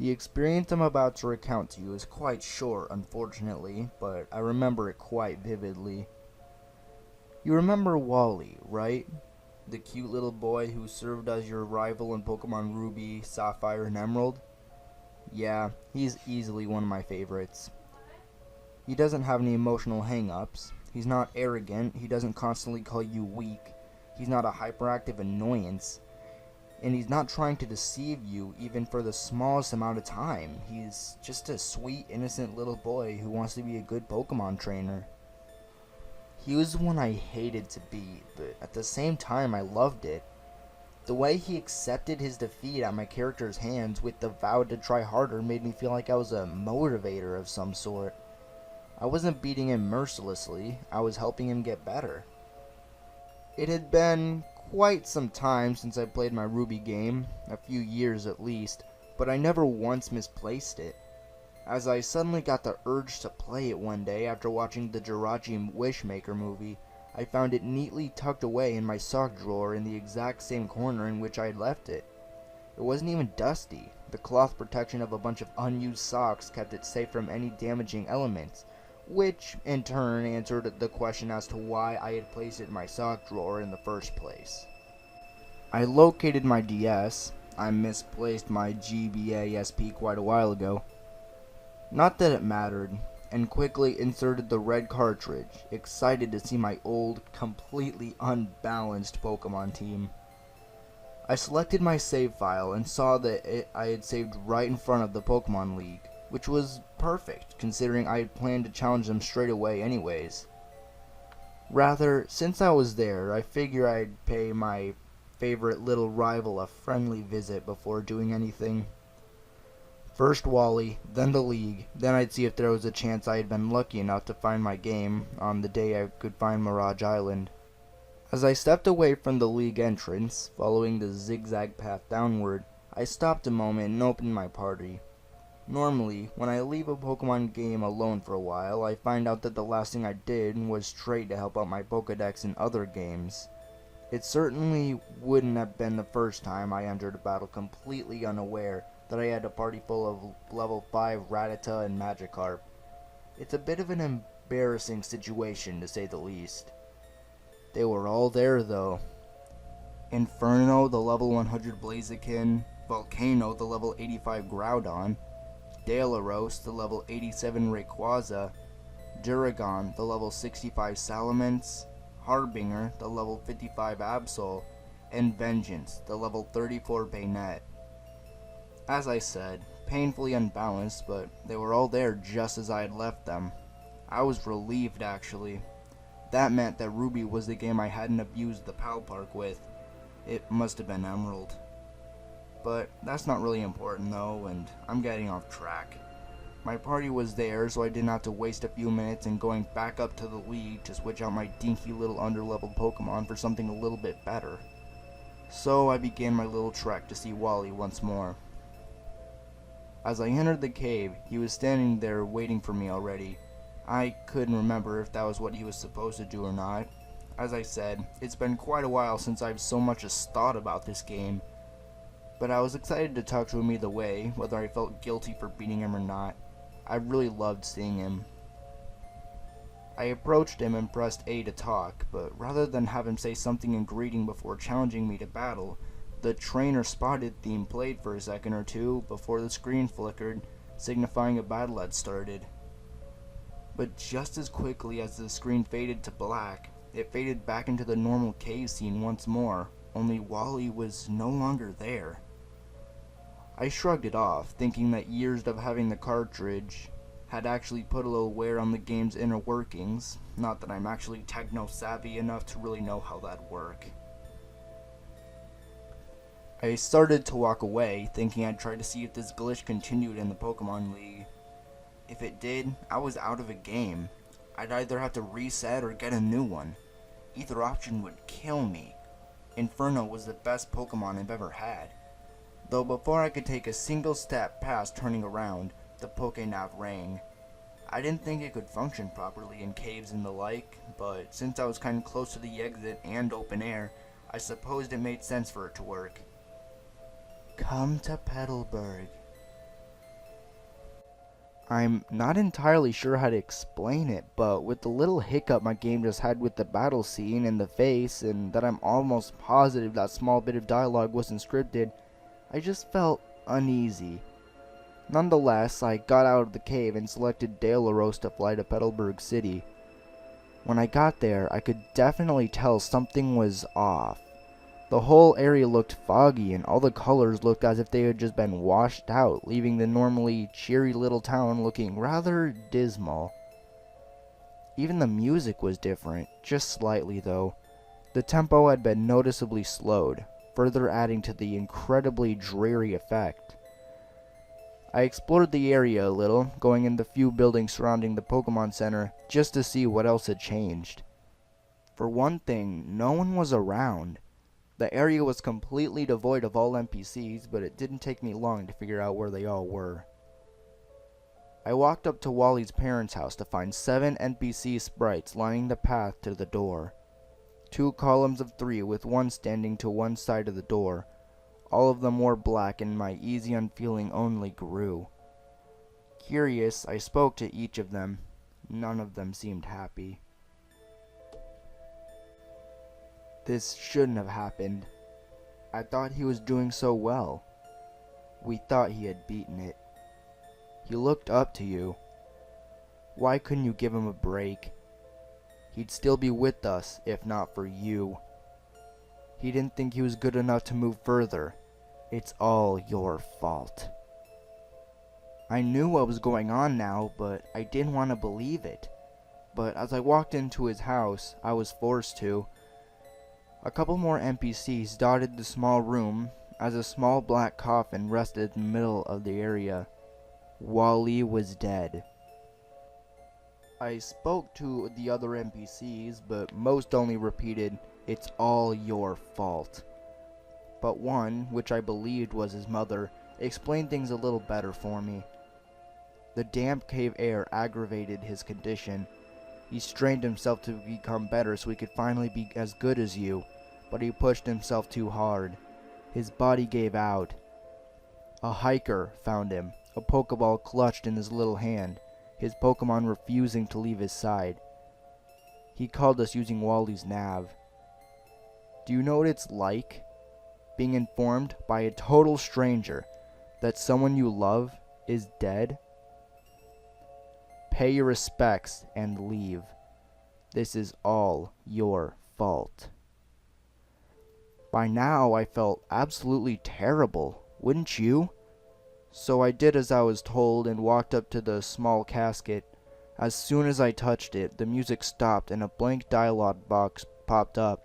The experience I'm about to recount to you is quite short, unfortunately, but I remember it quite vividly. You remember Wally, right? The cute little boy who served as your rival in Pokemon Ruby, Sapphire, and Emerald? Yeah, he's easily one of my favorites. He doesn't have any emotional hang-ups. He's not arrogant. He doesn't constantly call you weak. He's not a hyperactive annoyance. And he's not trying to deceive you even for the smallest amount of time. He's just a sweet, innocent little boy who wants to be a good Pokemon trainer. He was the one I hated to beat, but at the same time I loved it. The way he accepted his defeat at my character's hands with the vow to try harder made me feel like I was a motivator of some sort. I wasn't beating him mercilessly, I was helping him get better. It had been quite some time since I played my Ruby game, a few years at least, but I never once misplaced it. As I suddenly got the urge to play it one day after watching the Jirachi Wishmaker movie, I found it neatly tucked away in my sock drawer in the exact same corner in which I had left it. It wasn't even dusty. The cloth protection of a bunch of unused socks kept it safe from any damaging elements, which in turn answered the question as to why I had placed it in my sock drawer in the first place. I located my DS. I misplaced my GBA SP quite a while ago. Not that it mattered, and quickly inserted the red cartridge, excited to see my old, completely unbalanced Pokemon team. I selected my save file and saw that I had saved right in front of the Pokemon League, which was perfect considering I had planned to challenge them straight away anyways. Rather, since I was there, I figured I'd pay my favorite little rival a friendly visit before doing anything. First Wally, then the League, then I'd see if there was a chance I had been lucky enough to find my game on the day I could find Mirage Island. As I stepped away from the League entrance, following the zigzag path downward, I stopped a moment and opened my party. Normally, when I leave a Pokemon game alone for a while, I find out that the last thing I did was trade to help out my Pokedex in other games. It certainly wouldn't have been the first time I entered a battle completely unaware that I had a party full of level 5 Rattata and Magikarp. It's a bit of an embarrassing situation to say the least. They were all there though. Inferno, the level 100 Blaziken, Volcano, the level 85 Groudon, Dalaros, the level 87 Rayquaza, Duragon, the level 65 Salamence, Harbinger, the level 55 Absol, and Vengeance, the level 34 Bayonet. As I said, painfully unbalanced, but they were all there just as I had left them. I was relieved actually. That meant that Ruby was the game I hadn't abused the Pal Park with. It must have been Emerald. But that's not really important though, and I'm getting off track. My party was there, so I didn't have to waste a few minutes in going back up to the League to switch out my dinky little underleveled Pokemon for something a little bit better. So I began my little trek to see Wally once more. As I entered the cave, he was standing there waiting for me already. I couldn't remember if that was what he was supposed to do or not. As I said, it's been quite a while since I've so much as thought about this game. But I was excited to talk to him either way, whether I felt guilty for beating him or not. I really loved seeing him. I approached him and pressed A to talk, but rather than have him say something in greeting before challenging me to battle, the trainer spotted theme played for a second or two before the screen flickered, signifying a battle had started. But just as quickly as the screen faded to black, it faded back into the normal cave scene once more, only Wally was no longer there. I shrugged it off, thinking that years of having the cartridge had actually put a little wear on the game's inner workings, not that I'm actually techno-savvy enough to really know how that'd work. I started to walk away, thinking I'd try to see if this glitch continued in the Pokemon League. If it did, I was out of a game. I'd either have to reset or get a new one. Either option would kill me. Inferno was the best Pokemon I've ever had. Though before I could take a single step past turning around, the Pokénav rang. I didn't think it could function properly in caves and the like, but since I was kinda close to the exit and open air, I supposed it made sense for it to work. "Come to Petalburg," I'm not entirely sure how to explain it, but with the little hiccup my game just had with the battle scene and the face, and that I'm almost positive that small bit of dialogue wasn't scripted, I just felt uneasy. Nonetheless, I got out of the cave and selected Delaros to fly to Petalburg City. When I got there, I could definitely tell something was off. The whole area looked foggy, and all the colors looked as if they had just been washed out, leaving the normally cheery little town looking rather dismal. Even the music was different, just slightly though. The tempo had been noticeably slowed, further adding to the incredibly dreary effect. I explored the area a little, going in the few buildings surrounding the Pokemon Center just to see what else had changed. For one thing, no one was around. The area was completely devoid of all NPCs, but it didn't take me long to figure out where they all were. I walked up to Wally's parents' house to find 7 NPC sprites lining the path to the door. 2 columns of 3 with one standing to one side of the door. All of them wore black, and my easy unfeeling only grew. Curious, I spoke to each of them. None of them seemed happy. This shouldn't have happened. I thought he was doing so well. We thought he had beaten it. He looked up to you. Why couldn't you give him a break? He'd still be with us if not for you. He didn't think he was good enough to move further. It's all your fault. I knew what was going on now, but I didn't want to believe it. But as I walked into his house, I was forced to. A couple more NPCs dotted the small room as a small black coffin rested in the middle of the area. Wally was dead. I spoke to the other NPCs, but most only repeated, "It's all your fault." But one, which I believed was his mother, explained things a little better for me. The damp cave air aggravated his condition. He strained himself to become better so he could finally be as good as you, but he pushed himself too hard. His body gave out. A hiker found him, a Pokeball clutched in his little hand, his Pokemon refusing to leave his side. He called us using Wally's nav. Do you know what it's like? Being informed by a total stranger that someone you love is dead? Pay your respects and leave. This is all your fault. By now I felt absolutely terrible, wouldn't you? So I did as I was told and walked up to the small casket. As soon as I touched it, the music stopped and a blank dialogue box popped up.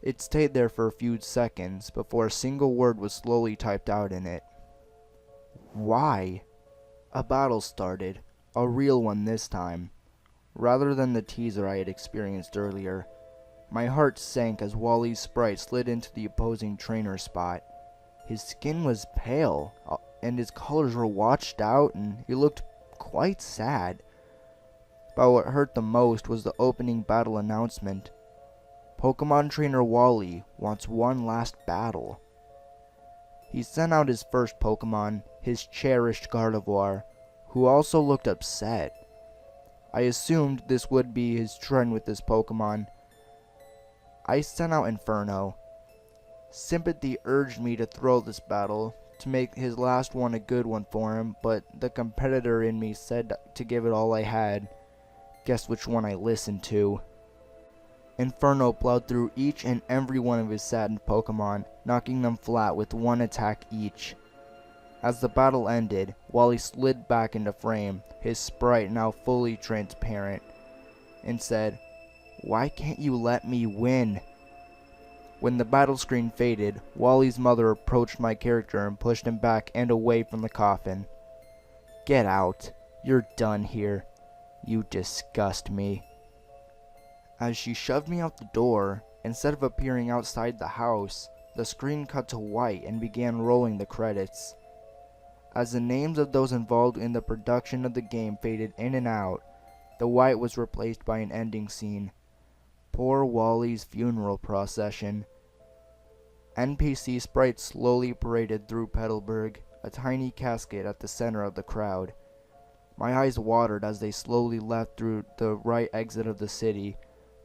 It stayed there for a few seconds before a single word was slowly typed out in it. Why? A battle started, a real one this time. Rather than the teaser I had experienced earlier, my heart sank as Wally's sprite slid into the opposing trainer's spot. His skin was pale, and his colors were washed out, and he looked quite sad. But what hurt the most was the opening battle announcement. Pokemon Trainer Wally wants one last battle. He sent out his first Pokemon, his cherished Gardevoir, who also looked upset. I assumed this would be his trend with this Pokemon. I sent out Inferno. Sympathy urged me to throw this battle, to make his last one a good one for him, but the competitor in me said to give it all I had. Guess which one I listened to. Inferno plowed through each and every one of his saddened Pokemon, knocking them flat with one attack each. As the battle ended, Wally slid back into frame, his sprite now fully transparent, and said, "Why can't you let me win?" When the battle screen faded, Wally's mother approached my character and pushed him back and away from the coffin. "Get out. You're done here. You disgust me." As she shoved me out the door, instead of appearing outside the house, the screen cut to white and began rolling the credits. As the names of those involved in the production of the game faded in and out, the white was replaced by an ending scene. Poor Wally's funeral procession. NPC sprites slowly paraded through Petalburg, a tiny casket at the center of the crowd. My eyes watered as they slowly left through the right exit of the city.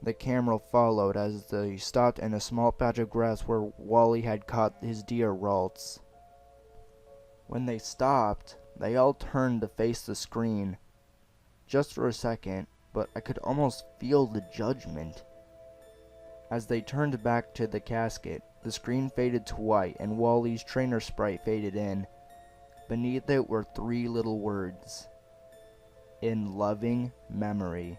The camera followed as they stopped in a small patch of grass where Wally had caught his deer Ralts. When they stopped, they all turned to face the screen. Just for a second, but I could almost feel the judgment. As they turned back to the casket, the screen faded to white and Wally's trainer sprite faded in. Beneath it were 3 little words. In loving memory.